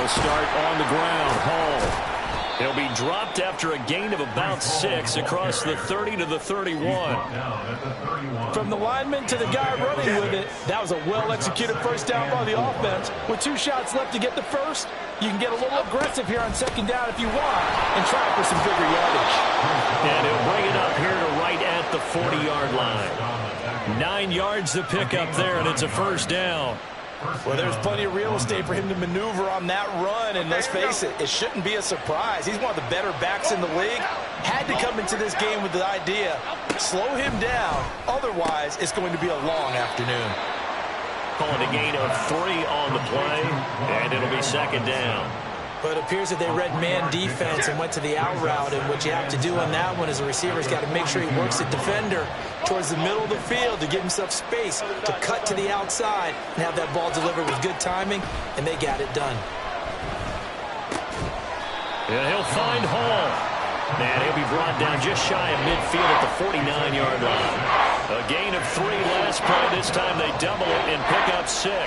They'll start on the ground. Hall. He'll be dropped after a gain of about 6 across the 30 to the 31. From the lineman to the guy running with it, that was a well-executed first down by the offense. With 2 shots left to get the first, you can get a little aggressive here on second down if you want and try for some bigger yardage. And he'll bring it up here to right at the 40-yard line. 9 yards to pick up there, and it's a first down. Well, there's plenty of real estate for him to maneuver on that run, and let's face it, it shouldn't be a surprise. He's one of the better backs in the league. Had to come into this game with the idea, slow him down, otherwise it's going to be a long afternoon. Calling a gain of 3 on the play, and it'll be second down. But it appears that they read man defense and went to the out route, and what you have to do on that one is a receiver's got to make sure he works the defender towards the middle of the field to give himself space to cut to the outside and have that ball delivered with good timing, and they got it done. And he'll find Hall. And he'll be brought down just shy of midfield at the 49-yard line. A gain of 3 last play. This time they double it and pick up 6. I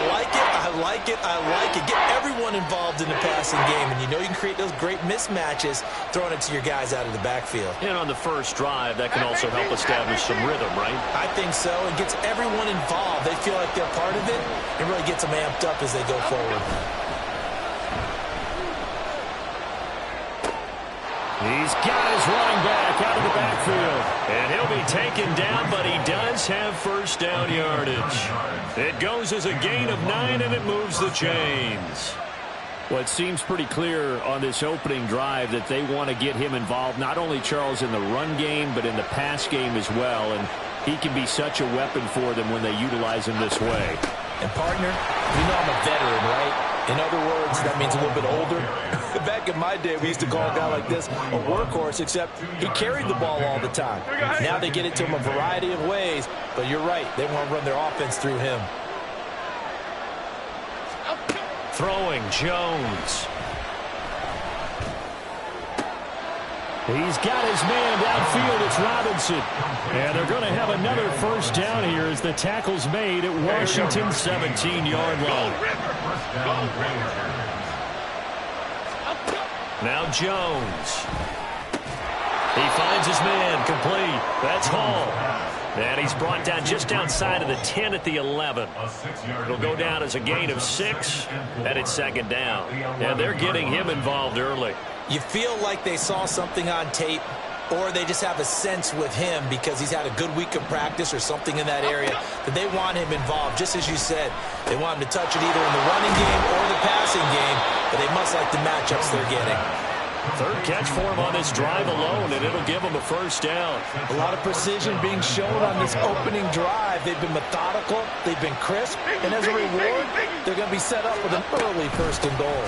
like it, I like it, I like it. Get everyone involved in the passing game, and you know you can create those great mismatches throwing it to your guys out of the backfield. And on the first drive, that can also help establish some rhythm, right? I think so. It gets everyone involved. They feel like they're part of it. It really gets them amped up as they go forward. He's got his running back out of the backfield. And he'll be taken down, but he does have first down yardage. It goes as a gain of 9, and it moves the chains. Well, it seems pretty clear on this opening drive that they want to get him involved, not only, Charles, in the run game, but in the pass game as well. And he can be such a weapon for them when they utilize him this way. And, partner, you know I'm a veteran, right? In other words, that means a little bit older. Back in my day, we used to call a guy like this a workhorse, except he carried the ball all the time. Now they get it to him a variety of ways, but you're right. They want to run their offense through him. Throwing, Jones. He's got his man downfield. It's Robinson. And they're going to have another first down here as the tackle's made at Washington's 17-yard line. Now Jones. He finds his man complete. That's Hall. And he's brought down just outside of the 10 at the 11. It'll go down as a gain of 6, and it's second down. And they're getting him involved early. You feel like they saw something on tape, or they just have a sense with him because he's had a good week of practice or something in that area that they want him involved. Just as you said, they want him to touch it either in the running game or the passing game, but they must like the matchups they're getting. Third catch for him on this drive alone, and it'll give him a first down. A lot of precision being shown on this opening drive. They've been methodical, they've been crisp, and as a reward, they're going to be set up with an early first and goal.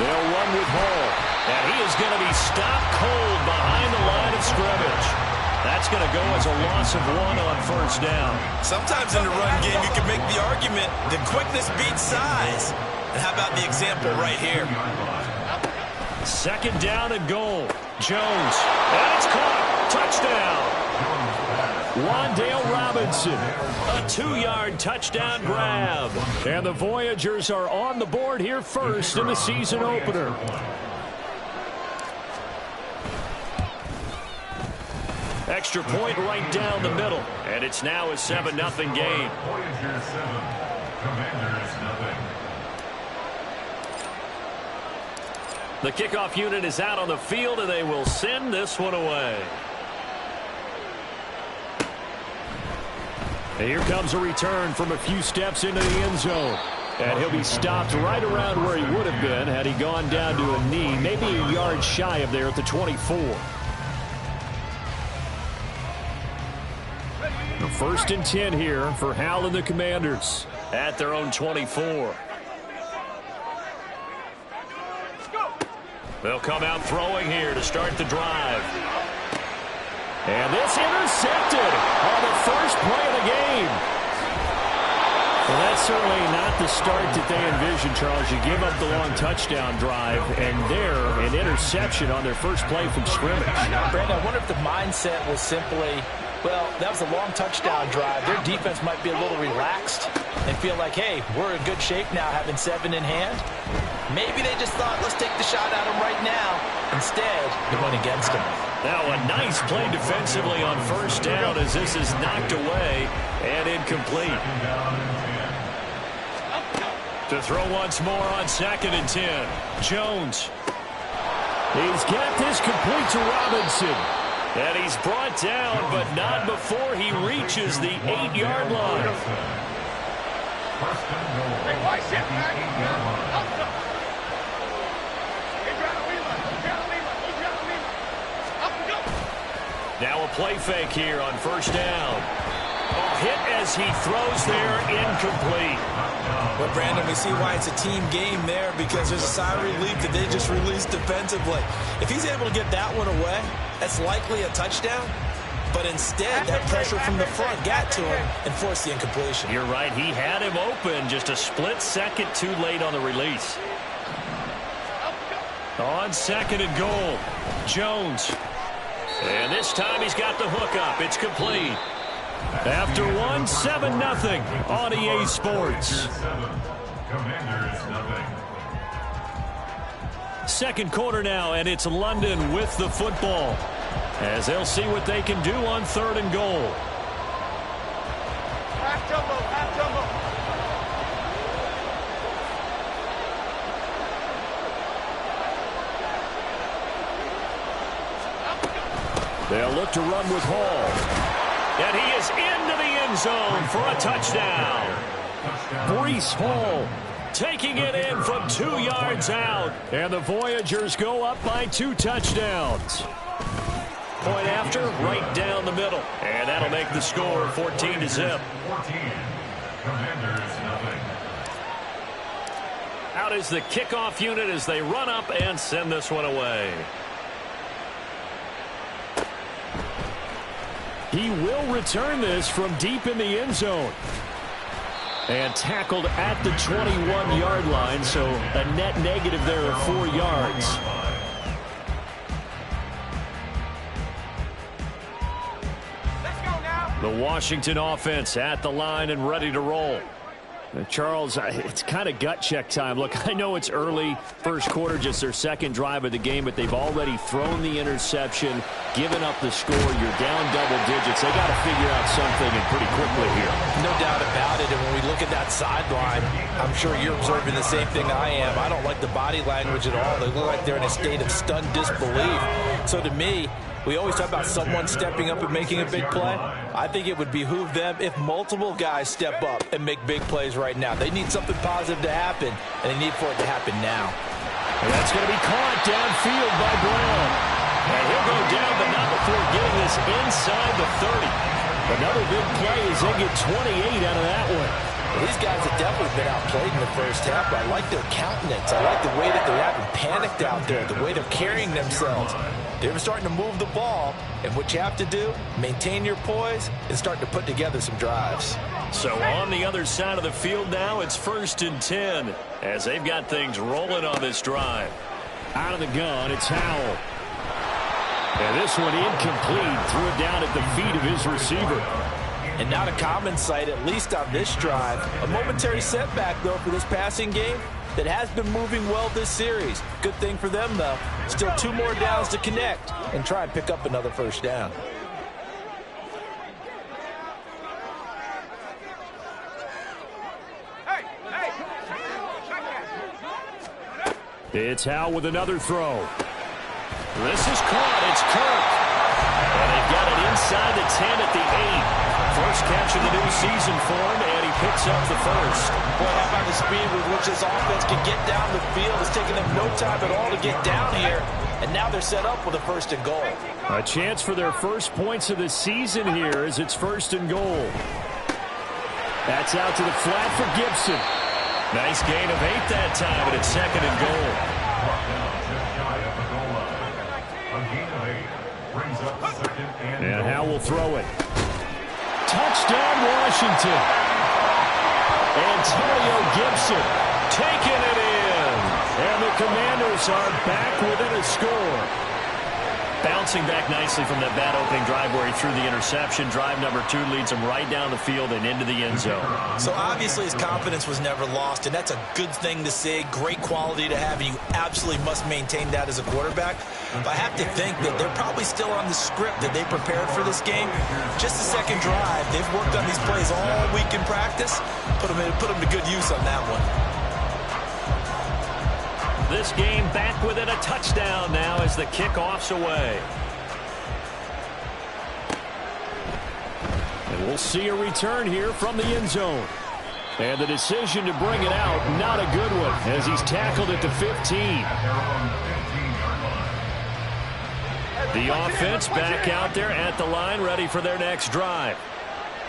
They'll run with Hall, and he is going to be stopped cold behind the line of scrimmage. That's going to go as a loss of 1 on first down. Sometimes in the run game, you can make the argument that quickness beats size. And how about the example right here? Second down and goal. Jones. And it's caught. Touchdown. Wan'Dale Robinson. A 2-yard touchdown grab. And the Voyagers are on the board here first in the season opener. Extra point right down the middle. And it's now a 7-0 game. Voyagers 7, Commanders 0. The kickoff unit is out on the field, and they will send this one away. And here comes a return from a few steps into the end zone. And he'll be stopped right around where he would have been had he gone down to a knee, maybe a yard shy of there at the 24. The 1st and 10 here for Hal and the Commanders at their own 24. They'll come out throwing here to start the drive. And this intercepted on the first play of the game. Well, that's certainly not the start that they envisioned, Charles. You give up the long touchdown drive, and there, an interception on their first play from scrimmage. Brandon, I wonder if the mindset was simply, well, that was a long touchdown drive. Their defense might be a little relaxed and feel like, hey, we're in good shape now having 7 in hand. Maybe they just thought, let's take the shot at him right now. Instead, it went against him. Now a nice play defensively on first down as this is knocked away and incomplete. To throw once more on 2nd and 10. Jones. He's got this complete to Robinson. And he's brought down, but not before he reaches the 8-yard line. Now a play fake here on first down. Hit as he throws there, incomplete. But, Brandon, we see why it's a team game there, because there's a sigh of relief that they just released defensively. If he's able to get that one away, that's likely a touchdown. But instead, that pressure from the front got to him and forced the incompletion. You're right. He had him open, just a split second too late on the release. On 2nd and goal, Jones. And this time he's got the hook up. It's complete. After 7-0 on EA Sports. Commanders, nothing. Second quarter now, and it's London with the football, as they'll see what they can do on 3rd and goal. Half jumbo, half jumbo. They'll look to run with Hall. And he is into the end zone for a touchdown. Breece Hall taking it in from 2 yards out. And the Voyagers go up by 2 touchdowns. Point after, right down the middle. And that'll make the score 14-0. 14. Commanders, nothing. Out is the kickoff unit as they run up and send this one away. He will return this from deep in the end zone. And tackled at the 21-yard line, so a net negative there of 4 yards. Let's go now. The Washington offense at the line and ready to roll. Charles, it's kind of gut check time. Look, I know it's early, first quarter, just their second drive of the game, but they've already thrown the interception, given up the score. You're down double digits. They got to figure out something and pretty quickly here. No doubt about it. And when we look at that sideline, I'm sure you're observing the same thing I am. I don't like the body language at all. They look like they're in a state of stunned disbelief. So to me, we always talk about someone stepping up and making a big play. I think it would behoove them if multiple guys step up and make big plays right now. They need something positive to happen, and they need for it to happen now. And that's going to be caught downfield by Brown. And he'll go down, but not before getting this inside the 30. Another big play as they get 28 out of that one. These guys have definitely been outplayed in the first half, but I like their countenance. I like the way that they haven't panicked out there, the way they're carrying themselves. They're starting to move the ball, and what you have to do, maintain your poise and start to put together some drives. So on the other side of the field now, it's 1st and 10 as they've got things rolling on this drive. Out of the gun, it's Howell. And this one incomplete, threw it down at the feet of his receiver. And not a common sight, at least on this drive. A momentary setback, though, for this passing game that has been moving well this series. Good thing for them, though. Still 2 more downs to connect and try and pick up another first down. Hey, hey. It's Howell with another throw. This is caught. It's Kirk. And they've got it inside the 10 at the 8. First catch of the new season for him, and he picks up the first. Boy, how about the speed with which this offense can get down the field? It's taken them no time at all to get down here, and now they're set up with a 1st and goal. A chance for their first points of the season here as it's 1st and goal. That's out to the flat for Gibson. Nice gain of 8 that time, but it's 2nd and goal. A gain of 8 brings up 2nd and And goal. Howell will throw it. Touchdown, Washington. Antonio Gibson taking it in. And the Commanders are back within a score. Bouncing back nicely from that bad opening drive where he threw the interception. Drive number 2 leads him right down the field and into the end zone. So obviously his confidence was never lost, and that's a good thing to see. Great quality to have, and you absolutely must maintain that as a quarterback. But I have to think that they're probably still on the script that they prepared for this game. Just the second drive, they've worked on these plays all week in practice. Put them to good use on that one. This game back within a touchdown now as the kickoff's away. And we'll see a return here from the end zone. And the decision to bring it out, not a good one, as he's tackled at the 15. The offense back out there at the line, ready for their next drive.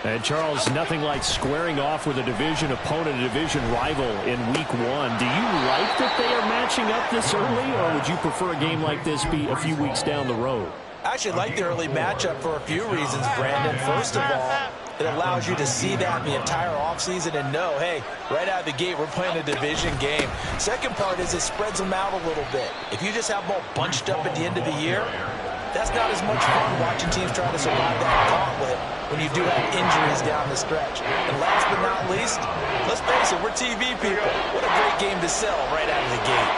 And, Charles, nothing like squaring off with a division opponent, a division rival in Week 1. Do you like that they are matching up this early, or would you prefer a game like this be a few weeks down the road? I actually like the early matchup for a few reasons, Brandon. First of all, it allows you to see that the entire offseason and know, hey, right out of the gate, we're playing a division game. Second part is it spreads them out a little bit. If you just have them all bunched up at the end of the year, that's not as much fun watching teams try to survive that gauntlet when you do have injuries down the stretch. And last but not least, let's face it, we're TV people. What a great game to sell right out of the gate.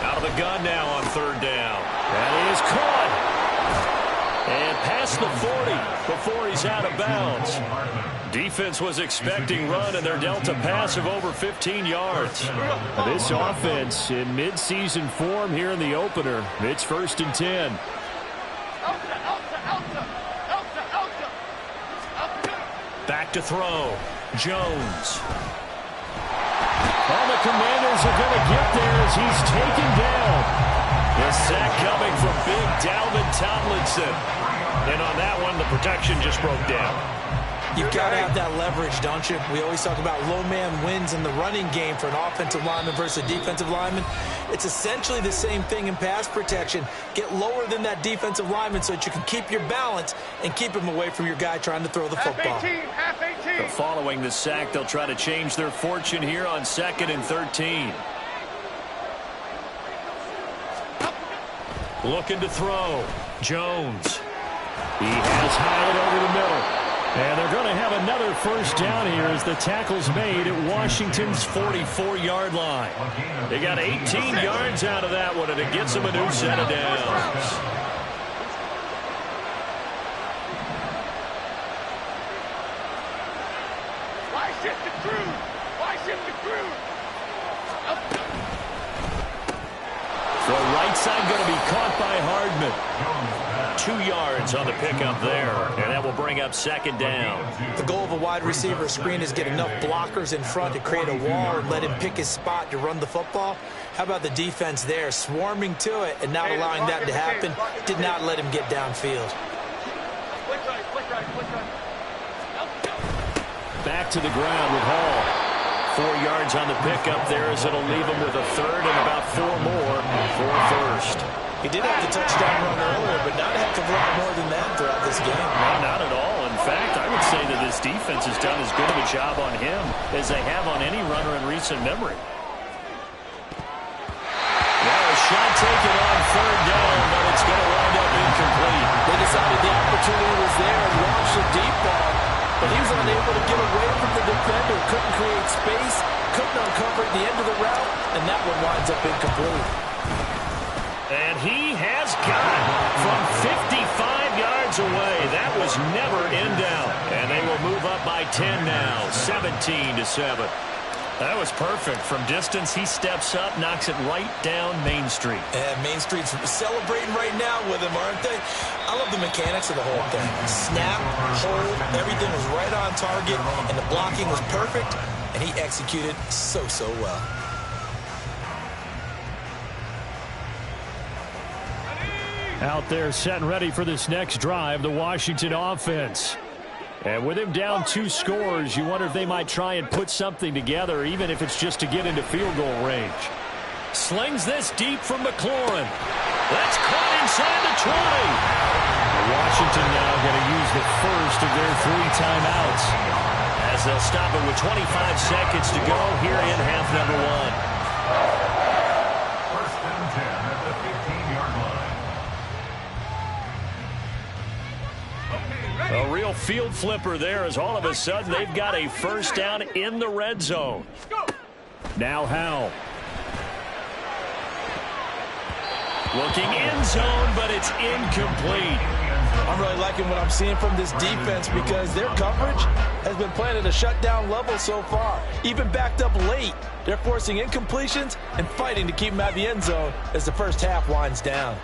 Out of the gun now on 3rd down. That is caught. And past the 40 before he's out of bounds. Defense was expecting run, and they're dealt a pass of over 15 yards. This offense in mid-season form here in the opener. It's 1st and 10. Back to throw. Jones. All the Commanders are going to get there as he's taken down. The sack coming from big Dalvin Tomlinson. And on that one, the protection just broke down. You've got to have that leverage, don't you? We always talk about low man wins in the running game for an offensive lineman versus a defensive lineman. It's essentially the same thing in pass protection. Get lower than that defensive lineman so that you can keep your balance and keep him away from your guy trying to throw the football. So following the sack, they'll try to change their fortune here on 2nd and 13. Looking to throw. Jones. He has Hyatt over the middle. And they're going to have another 1st down here as the tackle's made at Washington's 44-yard line. They got 18 yards out of that one, and it gets them a new set of downs. Why shift the crew? Why shift the crew? The right side going to be caught by Hardman. 2 yards on the pickup there, and that will bring up 2nd down. The goal of a wide receiver screen is get enough blockers in front to create a wall and let him pick his spot to run the football. How about the defense there, swarming to it and not allowing that to happen? Did not let him get downfield. Back to the ground with Hall. 4 yards on the pickup there as it'll leave him with a 3rd and about 4 more for 1st. He did have the touchdown run earlier, but not a heck of a lot more than that throughout this game. No, not at all. In fact, I would say that this defense has done as good of a job on him as they have on any runner in recent memory. Now a shot taken on 3rd down, but it's going to wind up incomplete. They decided the opportunity was there and launched a deep ball, but he was unable to get away from the defender, couldn't create space, couldn't uncover at the end of the route, and that one winds up incomplete. And he has got it from 55 yards away. That was never in doubt. And they will move up by 10 now, 17-7. That was perfect. From distance, he steps up, knocks it right down Main Street. And Main Street's celebrating right now with him, aren't they? I love the mechanics of the whole thing. Snap, hold, everything was right on target, and the blocking was perfect, and he executed so well. Out there set and ready for this next drive, the Washington offense. And with him down 2 scores, you wonder if they might try and put something together, even if it's just to get into field goal range. Slings this deep from McLaurin. That's caught inside the 20. Washington now going to use the first of their 3 timeouts, as they'll stop it with 25 seconds to go here in half number 1. field flipper there as all of a sudden they've got a first down in the red zone. Now Howell. Looking end zone, but it's incomplete. I'm really liking what I'm seeing from this defense because their coverage has been playing at a shutdown level so far. Even backed up late, they're forcing incompletions and fighting to keep them out of the end zone as the first half winds down.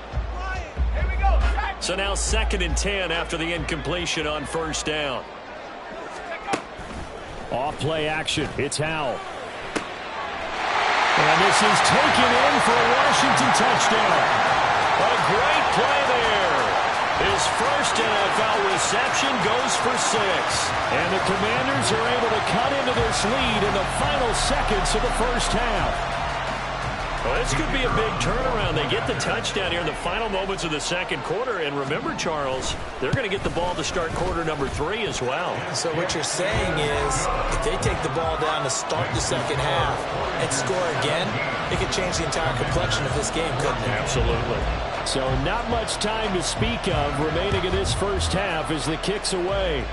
So now 2nd and 10 after the incompletion on first down. Off play action. It's Howell. And this is taken in for a Washington touchdown. A great play there. His first NFL reception goes for 6. And the Commanders are able to cut into this lead in the final seconds of the first half. Well, this could be a big turnaround. They get the touchdown here in the final moments of the second quarter. And remember, Charles, they're going to get the ball to start quarter number 3 as well. So what you're saying is if they take the ball down to start the second half and score again, it could change the entire complexion of this game, couldn't it? Absolutely. So not much time to speak of remaining in this first half as the kick's away.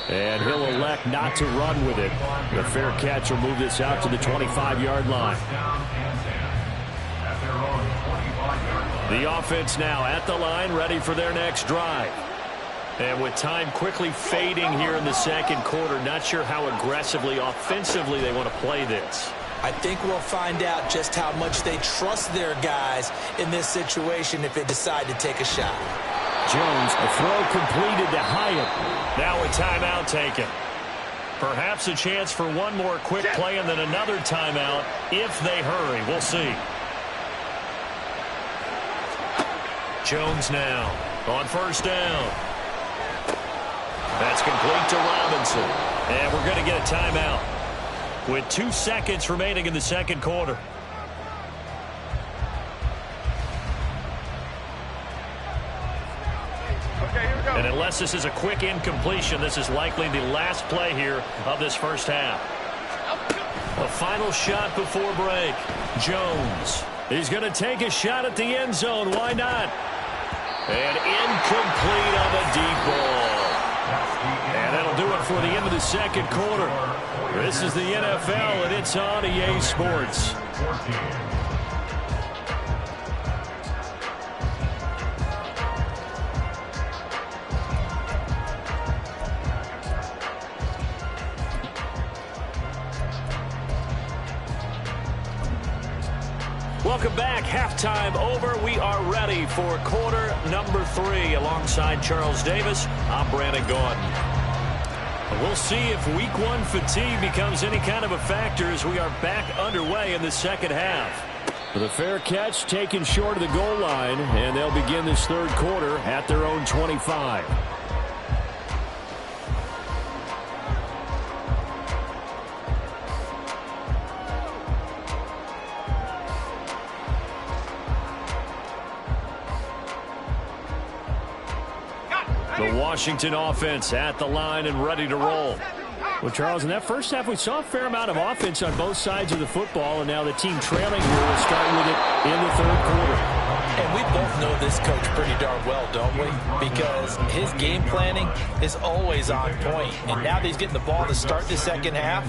And he'll elect not to run with it. The fair catch will move this out to the 25-yard line. The offense now at the line, ready for their next drive. And with time quickly fading here in the second quarter, not sure how aggressively, offensively they want to play this. I think we'll find out just how much they trust their guys in this situation if they decide to take a shot. Jones, a throw completed to Hyatt. Now a timeout taken. Perhaps a chance for one more quick play and then another timeout if they hurry. We'll see. Jones now on first down. That's complete to Robinson. And we're going to get a timeout with 2 seconds remaining in the second quarter. And unless this is a quick incompletion, this is likely the last play here of this first half. A final shot before break. Jones. He's going to take a shot at the end zone. Why not? And incomplete on the deep ball. And that'll do it for the end of the second quarter. This is the NFL, and it's on EA Sports. Welcome back. Halftime over. We are ready for quarter number 3. Alongside Charles Davis, I'm Brandon Gordon. We'll see if week 1 fatigue becomes any kind of a factor as we are back underway in the second half. The fair catch taken short of the goal line, and they'll begin this third quarter at their own 25. The Washington offense at the line and ready to roll. Well, Charles, in that first half, we saw a fair amount of offense on both sides of the football, and now the team trailing here will start with it in the third quarter. And we both know this coach pretty darn well, don't we? Because his game planning is always on point. And now that he's getting the ball to start the second half,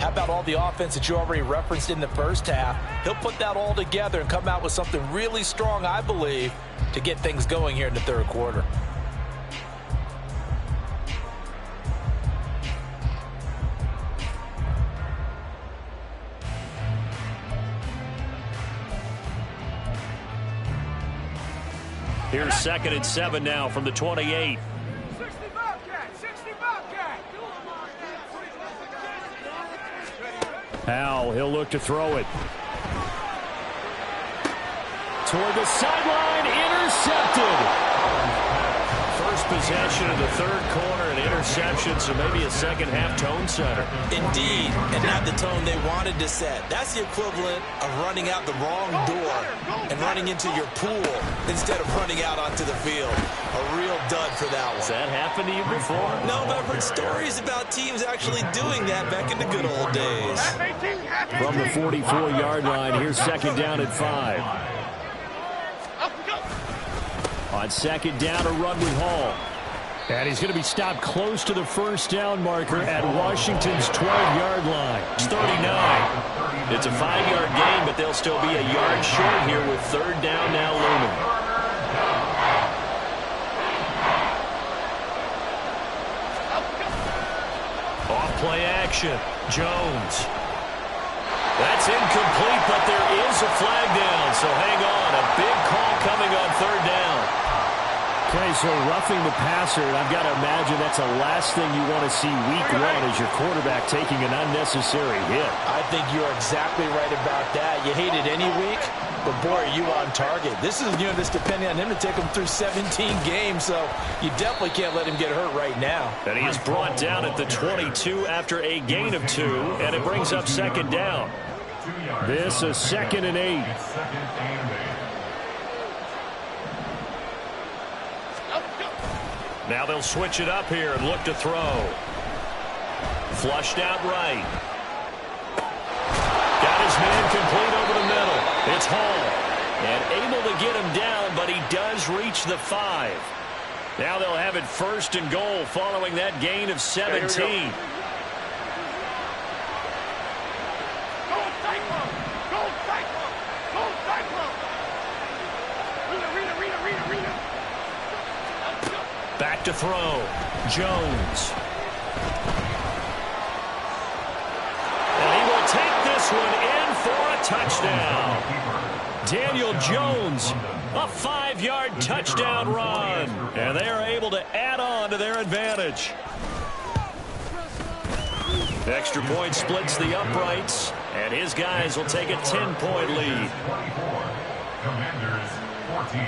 how about all the offense that you already referenced in the first half? He'll put that all together and come out with something really strong, I believe, to get things going here in the third quarter. Here's 2nd and 7 now from the 28. 60 Bobcat, 60 Bobcat. Howell, he'll look to throw it. Toward the sideline, intercepted. First possession of the third quarter, an interception, so maybe a second half tone setter. Indeed, and not the tone they wanted to set. That's the equivalent of running out the wrong door and running into your pool instead of running out onto the field. A real dud for that one. Has that happened to you before? No, but I've heard stories about teams actually doing that back in the good old days. From the 44-yard line, here's 2nd down at 5. On 2nd down, a run with Hall. And he's going to be stopped close to the first down marker at Washington's 12-yard line. It's 39. It's a 5-yard gain, but they'll still be a yard short here with third down now looming. Off play action. Jones. That's incomplete, but there is a flag down, so hang on. A big call coming on third down. Okay, so roughing the passer, and I've got to imagine that's the last thing you want to see week one as your quarterback taking an unnecessary hit. I think you're exactly right about that. You hate it any week, but boy, are you on target. This is, this depending on him to take him through 17 games, so you definitely can't let him get hurt right now. And he is brought down at the 22 after a gain of 2, and it brings up second down. This is 2nd and 8. Now they'll switch it up here and look to throw. Flushed out right. Got his man complete over the middle. It's Hall. And able to get him down, but he does reach the 5. Now they'll have it 1st and goal following that gain of 17. Back to throw. Jones. And he will take this one in for a touchdown. Daniel Jones, a 5-yard touchdown run. And they are able to add on to their advantage. Extra point splits the uprights, and his guys will take a 10-point lead. Commanders 14.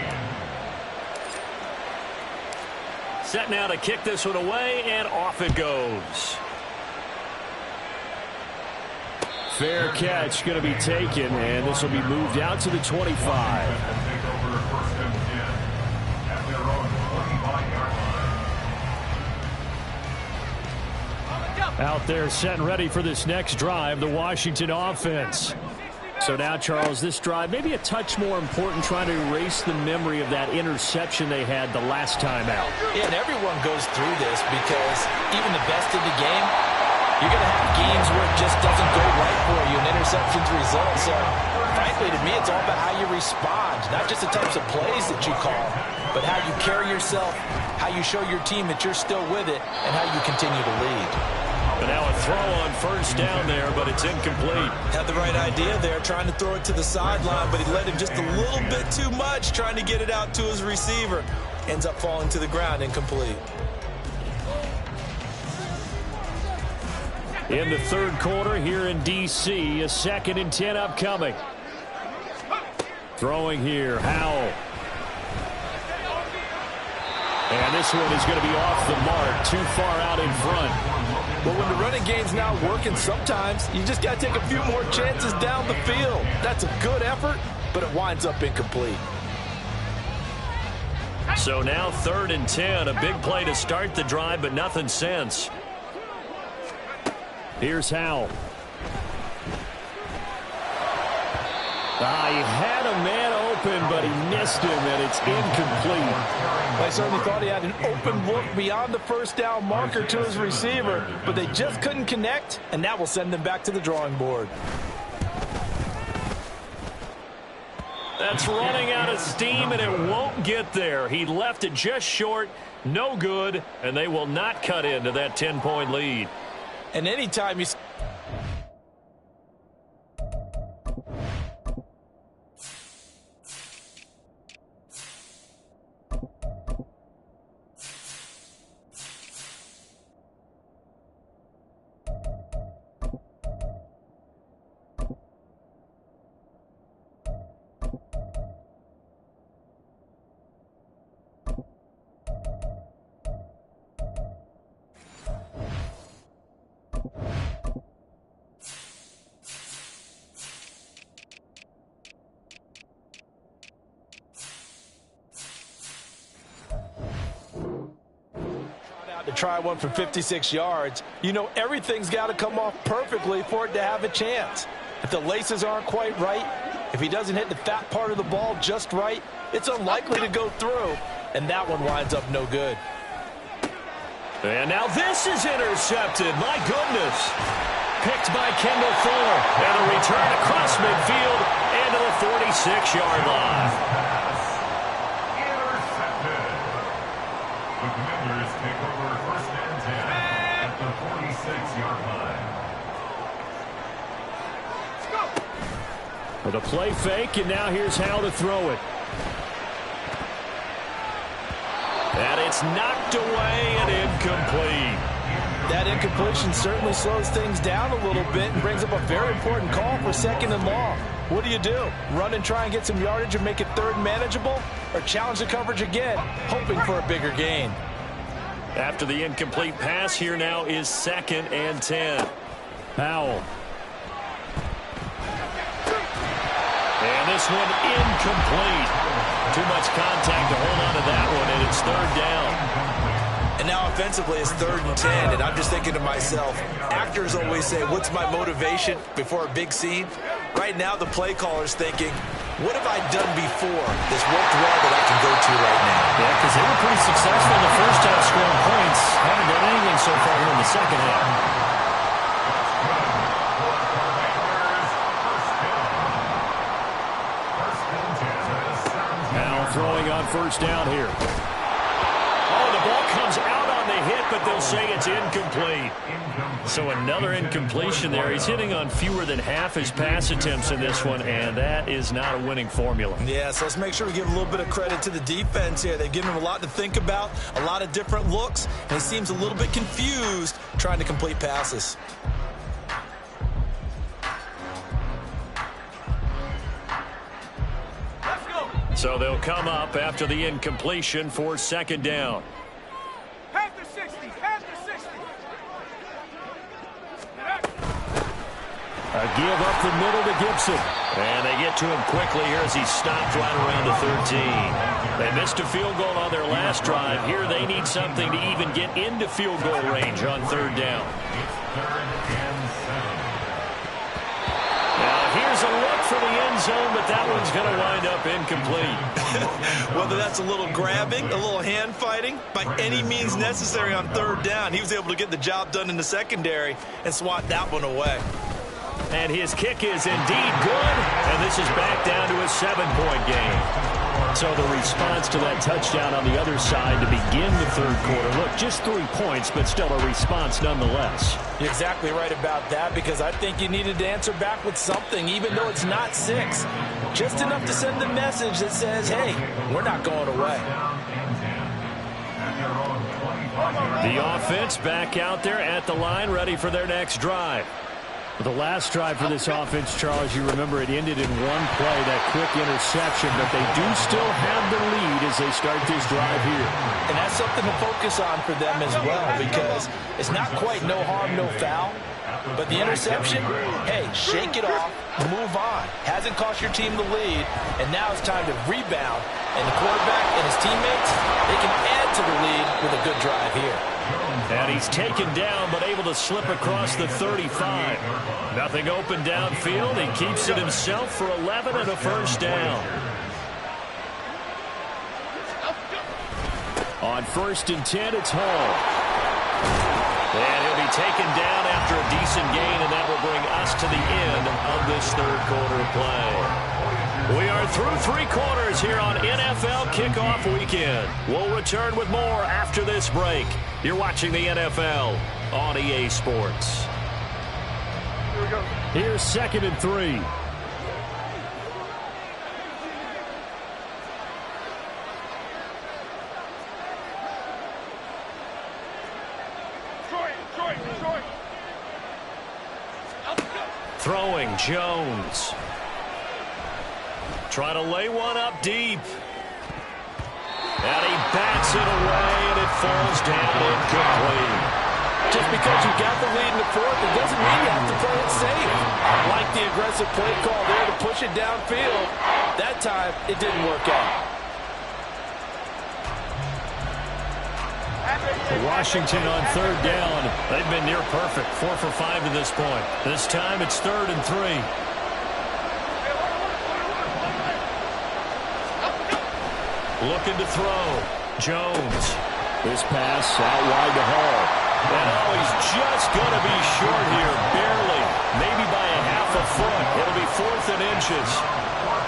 Set now to kick this one away, and off it goes. Fair catch going to be taken, and this will be moved out to the 25. Out there set and ready for this next drive, the Washington offense. So now, Charles, this drive maybe a touch more important, trying to erase the memory of that interception they had the last time out. Yeah, and everyone goes through this because even the best in the game, you're going to have games where it just doesn't go right for you and interceptions result. So, frankly, to me, it's all about how you respond, not just the types of plays that you call, but how you carry yourself, how you show your team that you're still with it, and how you continue to lead. But now a throw on first down there, but it's incomplete. Had the right idea there, trying to throw it to the sideline, but he led him just a little bit too much, trying to get it out to his receiver. Ends up falling to the ground, incomplete. In the third quarter here in D.C., a 2nd and 10 upcoming. Throwing here, Howell. And this one is going to be off the mark, too far out in front. But when the running game's not working, sometimes you just got to take a few more chances down the field. That's a good effort, but it winds up incomplete. So now 3rd and 10, a big play to start the drive, but nothing since. Here's Howell. He had a man open, but he missed him, and it's incomplete. I certainly thought he had an open look beyond the first down marker to his receiver, but they just couldn't connect, and that will send them back to the drawing board. That's running out of steam, and it won't get there. He left it just short, no good, and they will not cut into that 10-point lead. And anytime you... to try one from 56 yards, you know everything's got to come off perfectly for it to have a chance. If the laces aren't quite right, if he doesn't hit the fat part of the ball just right, it's unlikely to go through, and that one winds up no good. And now this is intercepted. My goodness. Picked by Kendall Fuller. And a return across midfield and to the 46-yard line. Intercepted. The Commanders take over 1st and 10 at the 46-yard line. With a play fake, and now here's how to throw it. And it's knocked away and incomplete. That incompletion certainly slows things down a little bit and brings up a very important call for 2nd and long. What do? Run and try and get some yardage and make it 3rd manageable? Or challenge the coverage again, hoping for a bigger gain? After the incomplete pass, here now is 2nd and 10. Powell. And this one incomplete. Too much contact to hold on to that one, and it's 3rd down. And now offensively it's 3rd and 10, and I'm just thinking to myself, actors always say, what's my motivation before a big scene? Right now the play caller's thinking, what have I done before that's worked well that I can go to right now? Yeah, because they were pretty successful in the first half scoring points. Haven't done anything so far here in the second half. Throwing on 1st down here. Oh, the ball comes out on the hit, but they'll say it's incomplete. So another incompletion there. He's hitting on fewer than half his pass attempts in this one, and that is not a winning formula. Yeah, so let's make sure we give a little bit of credit to the defense here. They've given him a lot to think about, a lot of different looks, and he seems a little bit confused trying to complete passes. So they'll come up after the incompletion for 2nd down. Half the 60, half the 60. A give up the middle to Gibson. And they get to him quickly here as he stopped right around the 13. They missed a field goal on their last drive. Here they need something to even get into field goal range on 3rd down. Here's a look for the end zone, but that one's going to wind up incomplete. Whether that's a little grabbing, a little hand fighting, by any means necessary on 3rd down, he was able to get the job done in the secondary and swat that one away. And his kick is indeed good, and this is back down to a 7-point game. So the response to that touchdown on the other side to begin the 3rd quarter. Look, just 3 points, but still a response nonetheless. You're exactly right about that, because I think you needed to answer back with something, even though it's not 6. Just enough to send the message that says, hey, we're not going away. The offense back out there at the line, ready for their next drive. The last drive for this offense, Charles, you remember it ended in one play, that quick interception, but they do still have the lead as they start this drive here. And that's something to focus on for them as well, because it's not quite no harm, no foul. But the interception, hey, shake it off, move on. Hasn't cost your team the lead, and now it's time to rebound. And the quarterback and his teammates, they can add to the lead with a good drive here. And he's taken down, but able to slip across the 35. Nothing open downfield. He keeps it himself for 11 and a 1st down. On 1st and 10, it's Hall. And he'll be taken down after a decent gain, and that will bring us to the end of this 3rd quarter play. We are through 3 quarters here on NFL Kickoff Weekend. We'll return with more after this break. You're watching the NFL on EA Sports. Here we go. Here's 2nd and 3. Detroit. Throwing Jones. Trying to lay one up deep. And he bats it away, and it falls down incomplete. Just because you got the lead in the 4th, it doesn't mean you have to play it safe. I like the aggressive play call there to push it downfield. That time, it didn't work out. Washington on 3rd down. They've been near perfect, 4 for 5 to this point. This time it's 3rd and 3. Looking to throw. Jones. This pass out wide to Hall. And he's just going to be short here, barely. Maybe by a half a foot. It'll be 4th and inches.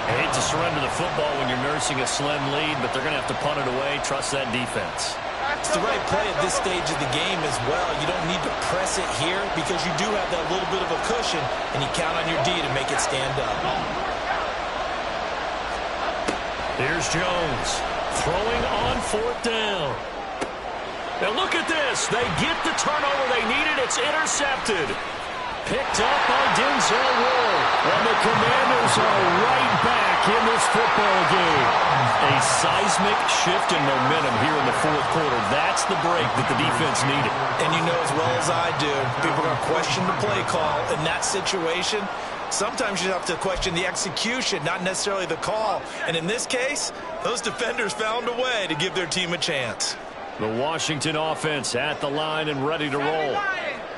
I hate to surrender the football when you're nursing a slim lead, but they're going to have to punt it away. Trust that defense. It's the right play at this stage of the game as well. You don't need to press it here because you do have that little bit of a cushion, and you count on your D to make it stand up. Here's Jones throwing on 4th down. And look at this. They get the turnover they needed. It's intercepted. Picked up by Denzel Ward. And the Commanders are right back in this football game. A seismic shift in momentum here in the 4th quarter. That's the break that the defense needed. And you know as well as I do, people are going to question the play call in that situation. Sometimes you have to question the execution, not necessarily the call. And in this case, those defenders found a way to give their team a chance. The Washington offense at the line and ready to roll.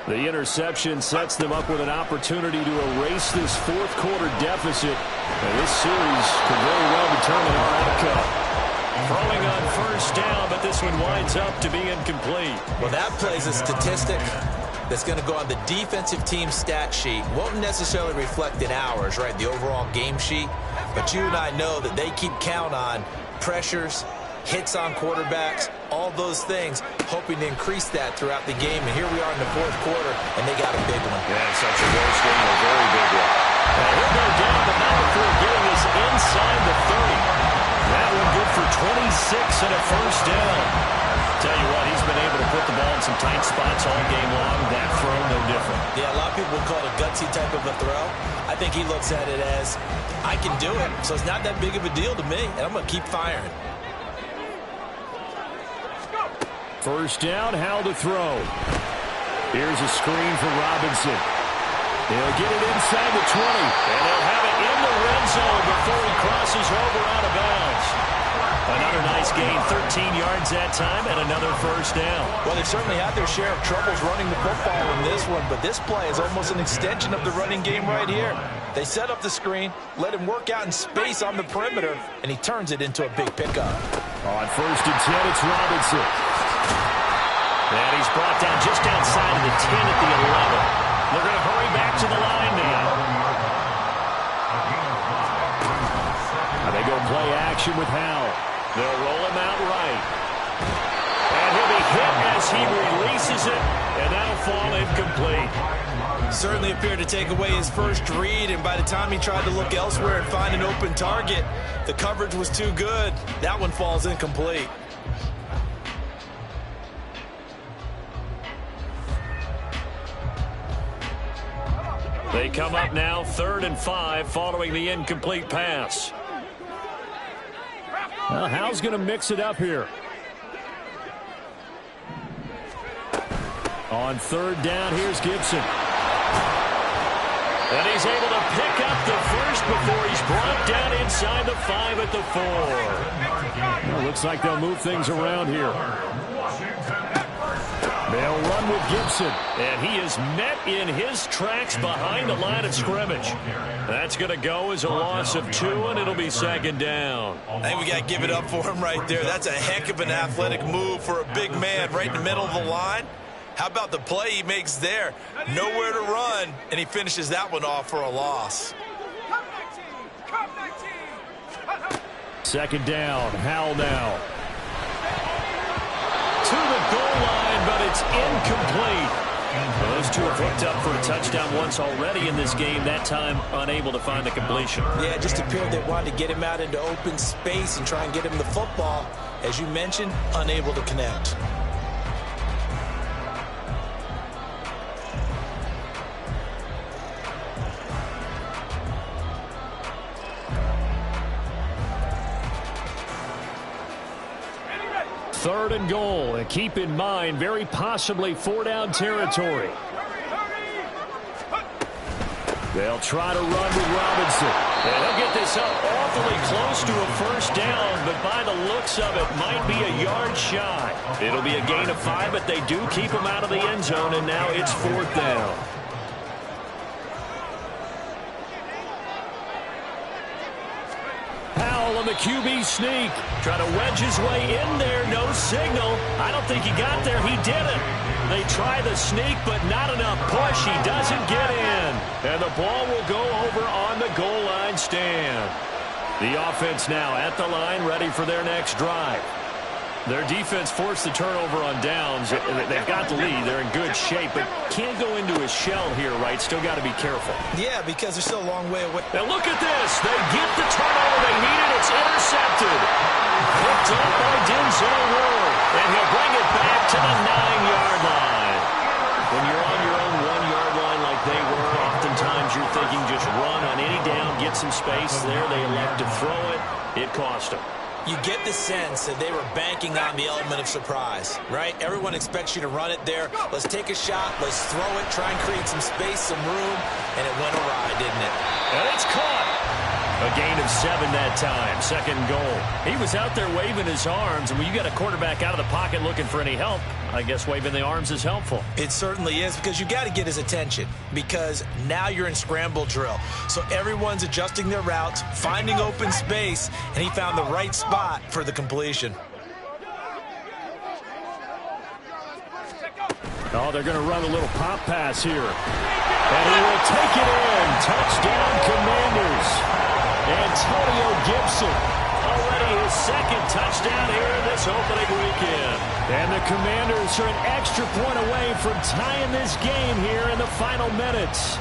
The interception sets them up with an opportunity to erase this 4th quarter deficit. And this series could very well determine our outcome. Throwing on 1st down, but this one winds up to be incomplete. Well, that plays a statistic that's going to go on the defensive team stat sheet. Won't necessarily reflect in ours, right, the overall game sheet. But you and I know that they keep count on pressures, hits on quarterbacks, all those things, hoping to increase that throughout the game. And here we are in the 4th quarter, and they got a big one. Yeah, such a close game, a very big one. And he'll go down, but not before getting us inside the 30. That one good for 26 and a 1st down. Tell you what, he's been able to put the ball in some tight spots all game long. That throw, no different. Yeah, a lot of people would call it a gutsy type of a throw. I think he looks at it as, I can do it, so it's not that big of a deal to me, and I'm going to keep firing. 1st down, how to throw. Here's a screen for Robinson. He'll get it inside the 20, and he'll have it in the red zone before he crosses over out of bounds. Another nice gain, 13 yards that time, and another 1st down. Well, they certainly had their share of troubles running the football in this one, but this play is almost an extension of the running game right here. They set up the screen, let him work out in space on the perimeter, and he turns it into a big pickup. On 1st and 10, it's Robinson. And he's brought down just outside of the 10 at the 11. They're going to hurry back to the line now. And they go play action with Howell. They'll roll him out right. And he'll be hit as he releases it, and that'll fall incomplete. Certainly appeared to take away his first read, and by the time he tried to look elsewhere and find an open target, the coverage was too good. That one falls incomplete. They come up now 3rd and 5 following the incomplete pass. Well, Howell's going to mix it up here. On 3rd down, here's Gibson. And he's able to pick up the 1st before he's brought down inside the 5 at the 4. Well, looks like they'll move things around here. They'll run with Gibson, and he is met in his tracks behind the line of scrimmage. That's going to go as a loss of 2, and it'll be 2nd down. I think we got to give it up for him right there. That's a heck of an athletic move for a big man right in the middle of the line. How about the play he makes there? Nowhere to run, and he finishes that one off for a loss. 2nd down, Howell now. To the goal line, but it's incomplete. Well, those two have hooked up for a touchdown once already in this game, that time unable to find the completion. Yeah, it just appeared they wanted to get him out into open space and try and get him the football. As you mentioned, unable to connect. Third and goal, and keep in mind, very possibly 4-down territory. They'll try to run with Robinson. And he'll get this up awfully close to a 1st down, but by the looks of it, might be a yard shy. It'll be a gain of 5, but they do keep him out of the end zone, and now it's 4th down. Howell the QB sneak. Try to wedge his way in there. No signal. I don't think he got there. He didn't. They try the sneak, but not enough push. He doesn't get in. And the ball will go over on the goal line stand. The offense now at the line, ready for their next drive. Their defense forced the turnover on downs. They've got the lead. They're in good shape, but can't go into a shell here, right? Still got to be careful. Yeah, because they're still a long way away. Now look at this. They get the turnover they needed. It's intercepted. Picked up by Denzel Ward. And he'll bring it back to the 9-yard line. When you're on your own 1-yard line like they were, oftentimes you're thinking just run on any down, get some space there. They elect to throw it. It cost them. You get the sense that they were banking on the element of surprise, right? Everyone expects you to run it there. Let's take a shot. Let's throw it. Try and create some space, some room. And it went awry, didn't it? And it's caught. A gain of 7 that time. Second goal. He was out there waving his arms. And when you got a quarterback out of the pocket looking for any help, I guess waving the arms is helpful. It certainly is, because you got to get his attention, because now you're in scramble drill. So everyone's adjusting their routes, finding open space, and he found the right spot for the completion. Oh, they're going to run a little pop pass here. And he will take it in. Touchdown, Commanders. Antonio Gibson, already his second touchdown here in this opening weekend. And the Commanders are an extra point away from tying this game here in the final minutes.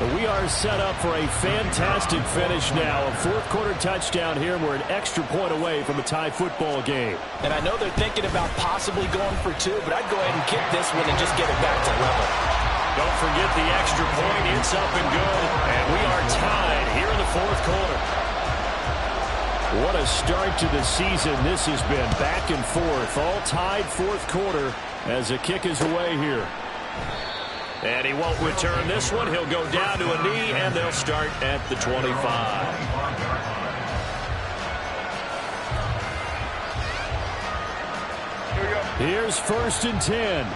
But we are set up for a fantastic finish now. A fourth-quarter touchdown here, and we're an extra point away from a tie football game. And I know they're thinking about possibly going for 2, but I'd go ahead and kick this one and just get it back to level. Don't forget the extra point. It's up and good. And we are tied here in the fourth quarter. What a start to the season this has been. Back and forth. All tied fourth quarter as the kick is away here. And he won't return this one. He'll go down to a knee, and they'll start at the 25. Here's 1st and 10.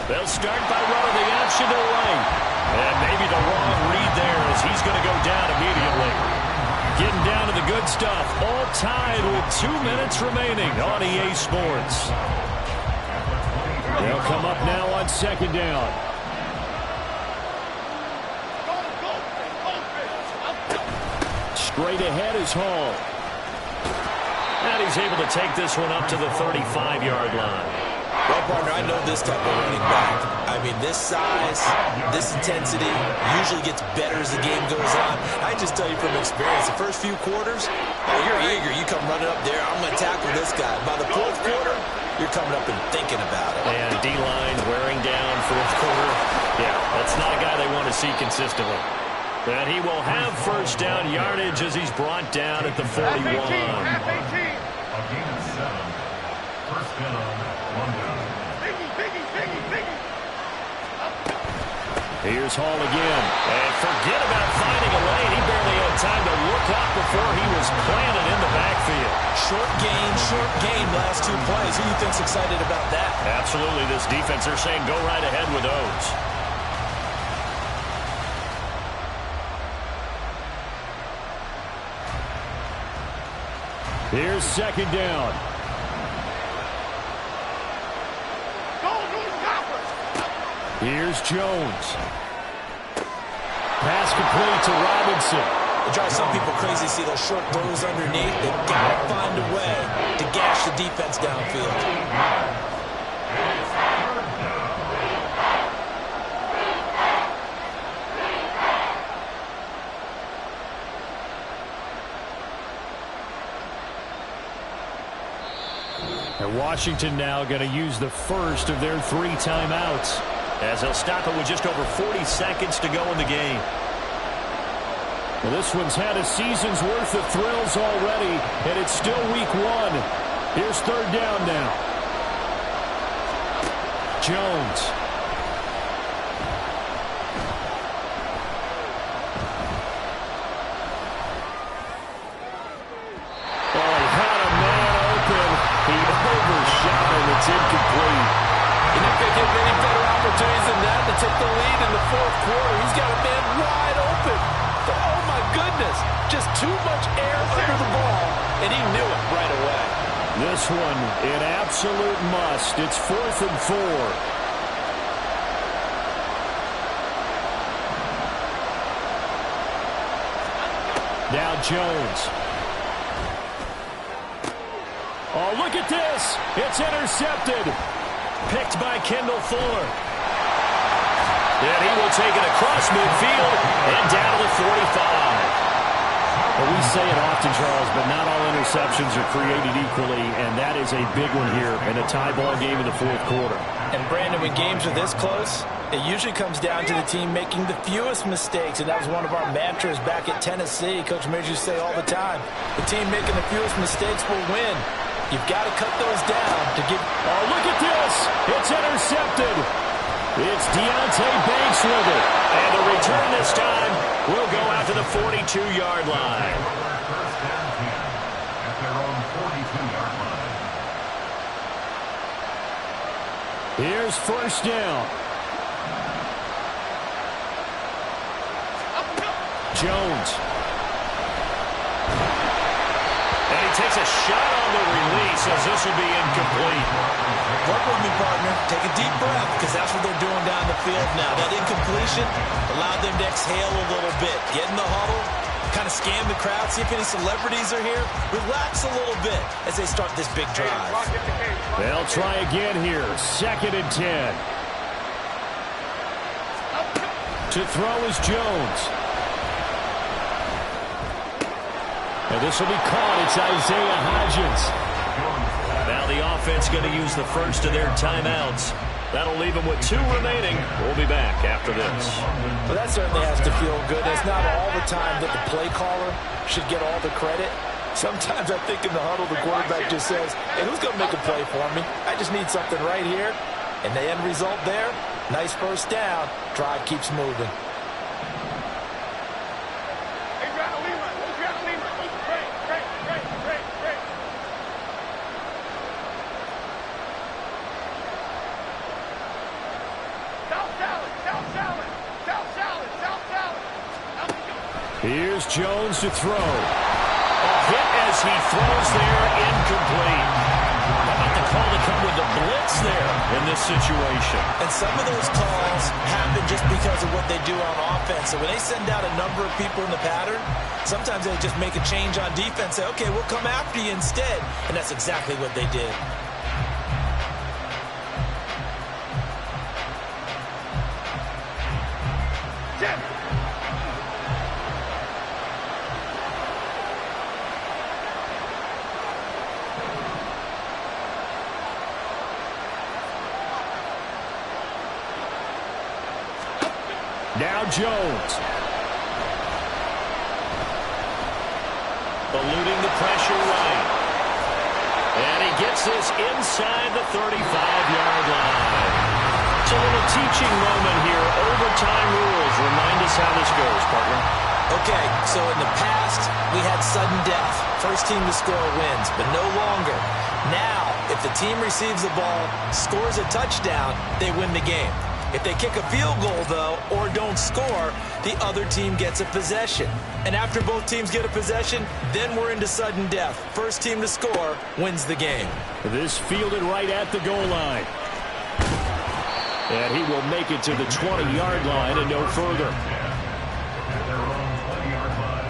They'll start by running the option to the right. And maybe the wrong read there as he's going to go down immediately. Getting down to the good stuff. All tied with 2 minutes remaining on EA Sports. They'll come up now on 2nd down. Straight ahead is Hall. And he's able to take this one up to the 35-yard line. Well, partner, I know this type of running back. I mean, this size, this intensity usually gets better as the game goes on. I just tell you from experience, the first few quarters, you're eager. You come running up there, I'm going to tackle this guy. By the fourth quarter, you're coming up and thinking about it. And D-line wearing down fourth quarter. Yeah, that's not a guy they want to see consistently. And he will have first down yardage as he's brought down at the 41. A gain of 7. First down, 1 down. Here's Hall again. And forget about finding a lane. He barely had time to look up before he was planted in the backfield. Short gain, last 2 plays. Who do you think's excited about that? Absolutely. This defense, they're saying go right ahead with those. Here's 2nd down. Here's Jones. Pass complete to Robinson. It drives some people crazy to see those short throws underneath. They've got to find a way to gash the defense downfield. And Washington now going to use the first of their 3 timeouts, as they'll stop it with just over 40 seconds to go in the game. Well, this one's had a season's worth of thrills already, and it's still week 1. Here's 3rd down now. Jones. Oh, he had a man open. He overshot him. It's incomplete. You're not going to get many better opportunities than that to took the lead in the fourth quarter. He's got a man wide open. Oh, my goodness. Just too much air under the ball, and he knew it right away. This one, an absolute must. It's 4th and 4. Now Jones. Oh, look at this. It's intercepted. Picked by Kendall Fuller. And he will take it across midfield and down to the 45. Well, we say it often, Charles, but not all interceptions are created equally, and that is a big one here in a tie ball game in the fourth quarter. And, Brandon, when games are this close, it usually comes down to the team making the fewest mistakes, and that was one of our mantras back at Tennessee. Coach Mears used to say all the time, the team making the fewest mistakes will win. You've got to cut those down to give... Oh, look at this! It's intercepted! It's Deontay Banks with it. And the return this time will go out to the 42-yard line. First down 10 at their own 42-yard line. Here's first down. Jones. And he takes a shot on the release as this will be incomplete. Work with me, partner. Take a deep breath, because that's what they're doing down the field now. That incompletion allowed them to exhale a little bit. Get in the huddle, kind of scan the crowd, see if any celebrities are here. Relax a little bit as they start this big drive. They'll try again here. 2nd and 10. To throw is Jones. And this will be caught. It's Isaiah Hodgins. Now the offense going to use the first of their timeouts. That'll leave them with 2 remaining. We'll be back after this. Well, that certainly has to feel good. It's not all the time that the play caller should get all the credit. Sometimes I think in the huddle, the quarterback just says, hey, who's going to make a play for me? I just need something right here. And the end result there, nice first down. Drive keeps moving. Here's Jones to throw. A hit as he throws there, incomplete. How about the call to come with the blitz there in this situation? And some of those calls happen just because of what they do on offense. So when they send out a number of people in the pattern, sometimes they just make a change on defense. Say, okay, we'll come after you instead. And that's exactly what they did. Now Jones. Eluding the pressure right. And he gets this inside the 35-yard line. It's a little teaching moment here. Overtime rules. Remind us how this goes, partner. Okay, so in the past, we had sudden death. First team to score wins, but no longer. Now, if the team receives the ball, scores a touchdown, they win the game. If they kick a field goal, though, or don't score, the other team gets a possession. And after both teams get a possession, then we're into sudden death. First team to score wins the game. This fielded right at the goal line. And he will make it to the 20-yard line and no further. At their own 20-yard line.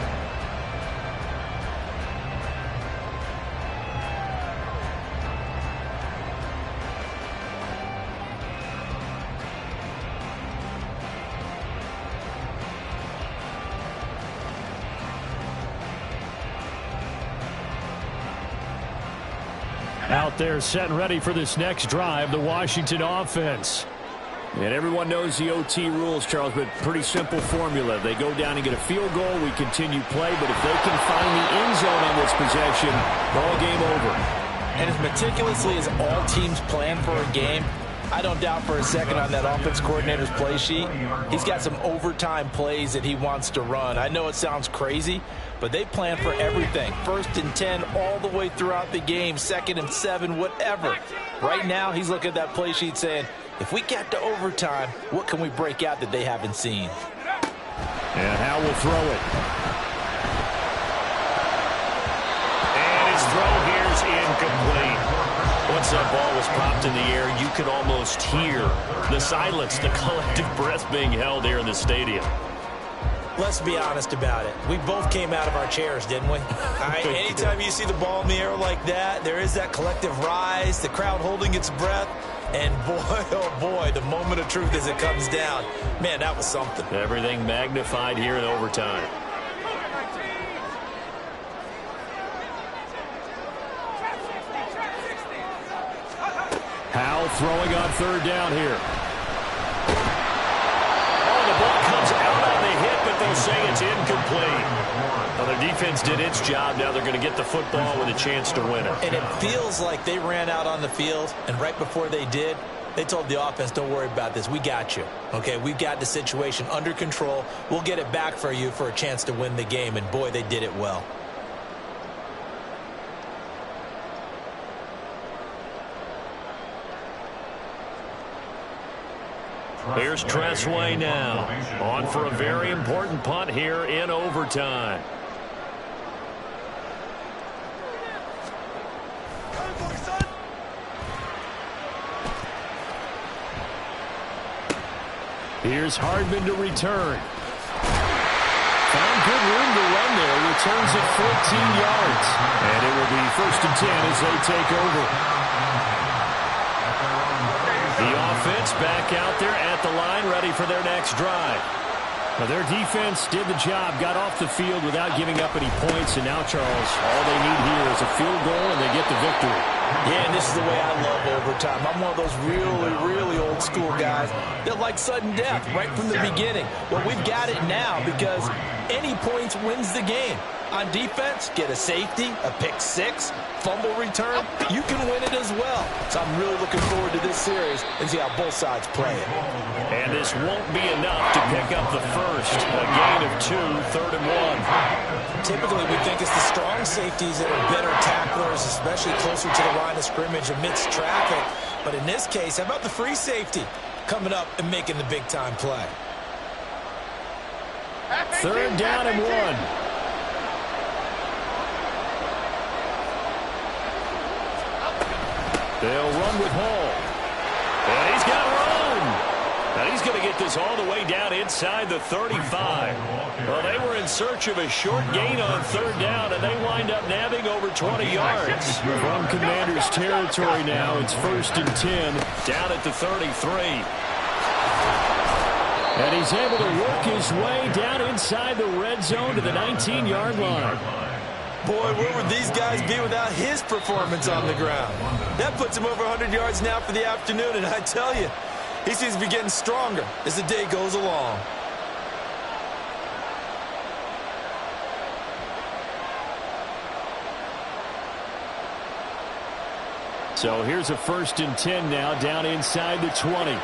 Out there set and ready for this next drive, the Washington offense. And everyone knows the OT rules, Charles, but pretty simple formula. They go down and get a field goal, we continue play, but if they can find the end zone on this possession, ball game over. And as meticulously as all teams plan for a game, I don't doubt for a second on that offense coordinator's play sheet, he's got some overtime plays that he wants to run. I know it sounds crazy, but they plan for everything. 1st and 10 all the way throughout the game, 2nd and 7, whatever. Right now, he's looking at that play sheet saying, If we get to overtime, what can we break out that they haven't seen? And Howe will throw it. And his throw here is incomplete. Once that ball was popped in the air, you could almost hear the silence, the collective breath being held here in the stadium. Let's be honest about it. We both came out of our chairs, didn't we? All right, anytime you see the ball in the air like that, there is that collective rise, the crowd holding its breath, and boy, oh boy, the moment of truth as it comes down. Man, that was something. Everything magnified here in overtime. Howe throwing on third down here. Oh, the ball comes out on the hit, but they'll say it's incomplete. Well, their defense did its job. Now they're going to get the football with a chance to win it. And it feels like they ran out on the field, and right before they did, they told the offense, don't worry about this. We got you. Okay, we've got the situation under control. We'll get it back for you for a chance to win the game. And, boy, they did it well. Here's Tressway now, on for a very important punt here in overtime. Here's Hardman to return. Found good room to run there. Returns at 14 yards. And it will be 1st and 10 as they take over. The offense back out there at the line, ready for their next drive. Now, their defense did the job, got off the field without giving up any points, and now, Charles, all they need here is a field goal, and they get the victory. Yeah, and this is the way I love overtime. I'm one of those really old school guys that like sudden death right from the beginning. Well, we've got it now because any points wins the game. On defense, get a safety, a pick six, fumble return, you can win it as well. So I'm really looking forward to this series and see how both sides play it. And this won't be enough to pick up the first. A gain of 2, 3rd and 1. Typically, we think it's the strong safeties that are better tacklers, especially closer to the line of scrimmage amidst traffic. But in this case, how about the free safety coming up and making the big-time play? 3rd down and 1. They'll run with Hall. And he's got room. And he's going to get this all the way down inside the 35. Well, they were in search of a short gain on 3rd down, and they wind up nabbing over 20 yards. From Commanders' territory now, it's 1st and 10, down at the 33. And he's able to work his way down inside the red zone to the 19-yard line. Boy, where would these guys be without his performance on the ground? That puts him over 100 yards now for the afternoon, and I tell you, he seems to be getting stronger as the day goes along. So here's a 1st and 10 now, down inside the 20.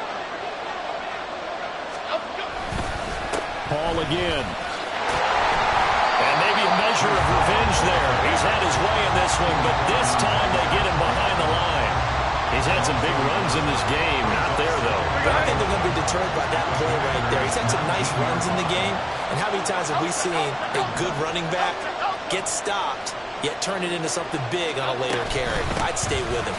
Paul again. Measure of revenge there. He's had his way in this one, but this time they get him behind the line. He's had some big runs in this game. Not there, though. But I think they're going to be deterred by that play right there. He's had some nice runs in the game, and how many times have we seen a good running back get stopped, yet turn it into something big on a later carry? I'd stay with him.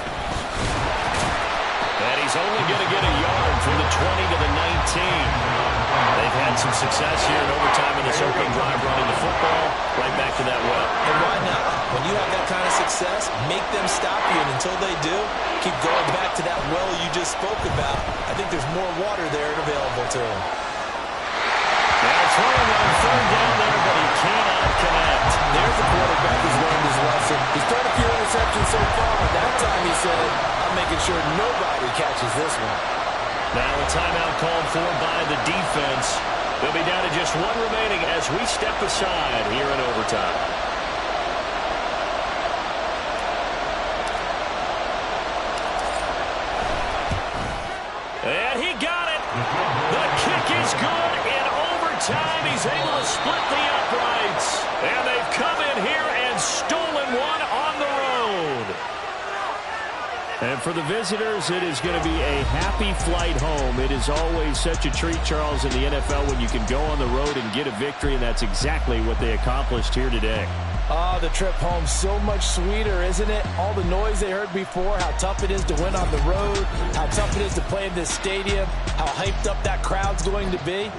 And he's only going to get a yard from the 20 to the 19. They've had some success here in overtime in this opening drive running the football right back to that well. And why not? When you have that kind of success, make them stop you, and until they do, keep going back to that well you just spoke about. I think there's more water there available to them. Now throwing on 3rd down there, but he cannot connect. There's the quarterback who's learned his lesson. He's thrown a few interceptions so far. That time he said, I'm making sure nobody catches this one. Now a timeout called for by the defense. They'll be down to just 1 remaining as we step aside here in overtime. And he got it. The kick is good in overtime. He's able to split the uprights. And they've come in here and stolen one on the road. And for the visitors, it is going to be a happy flight home. It is always such a treat, Charles, in the NFL when you can go on the road and get a victory, and that's exactly what they accomplished here today. The trip home, so much sweeter, isn't it? All the noise they heard before, how tough it is to win on the road, how tough it is to play in this stadium, how hyped up that crowd's going to be.